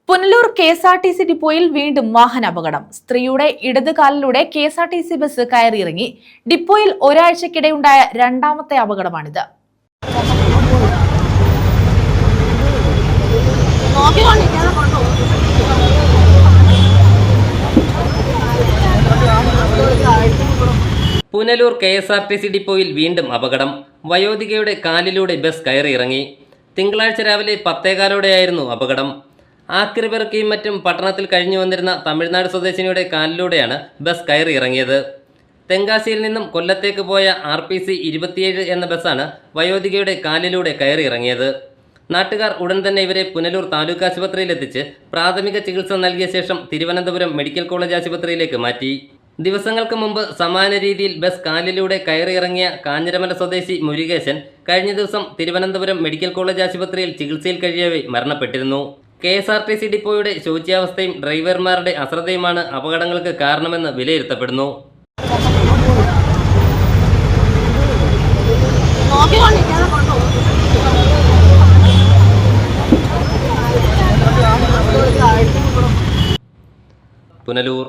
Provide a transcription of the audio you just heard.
Punalur KSRTC ഡിപ്പോയിൽ വീണ്ടും വാഹനാപകടം. സ്ത്രീയുടെ ഇടതുകാലിലൂടെ കെ.എസ്.ആർ.ടി.സി ബസ് കയറിയിറങ്ങി. ഡിപ്പോയിൽ ഒരാഴ്ചക്കിടെയുണ്ടായ രണ്ടാമത്തെ അപകടമാണിത്. പുനലൂർ കെ.എസ്.ആർ.ടി.സി ഡിപ്പോയിൽ വീണ്ടും അപകടം. വയോധികയുടെ കാലിലൂടെ ബസ് കയറിയിറങ്ങി. തിങ്കളാഴ്ച രാവിലെ 10:15ഓടെയായിരുന്നു അപകടം. ആക്രിപെറുക്കിയും മറ്റും പട്ടണത്തിൽ കഴിഞ്ഞു വന്നിരുന്ന തമിഴ്നാട് സ്വദേശിനിയുടെ കാലിലൂടെയാണ് ബസ് കയറിയിറങ്ങിയത്. തെങ്കാശിയിൽ നിന്നും കൊല്ലത്തേക്ക് പോയ RPC 27 എന്ന ബസ്സാണ് വയോധികയുടെ കാലിലൂടെ കയറിയിറങ്ങിയത്. നാട്ടുകാർ ഉടൻ തന്നെ ഇവരെ പുനലൂർ താലൂക്ക് ആശുപത്രിയിലെത്തിച്ച് പ്രാഥമിക ചികിത്സ നൽകിയ ശേഷം തിരുവനന്തപുരം മെഡിക്കൽ കോളേജ് ആശുപത്രിയിലേക്ക് മാറ്റി. ദിവസങ്ങൾക്ക് മുമ്പ് സമാന രീതിയിൽ ബസ് കാലിലൂടെ കയറിയിറങ്ങിയ കാഞ്ഞിരമല സ്വദേശി മുരുകേശൻ കഴിഞ്ഞ ദിവസം തിരുവനന്തപുരം മെഡിക്കൽ കോളേജ് ആശുപത്രിയിൽ ചികിത്സയിൽ കഴിയവേ മരണപ്പെട്ടിരുന്നു. കെ.എസ്.ആർ.ടി.സി ഡിപ്പോയുടെ ശോച്യാവസ്ഥയും ഡ്രൈവർമാരുടെ അശ്രദ്ധയുമാണ് അപകടങ്ങൾക്ക് കാരണമെന്ന് വിലയിരുത്തപ്പെടുന്നു. പുനലൂർ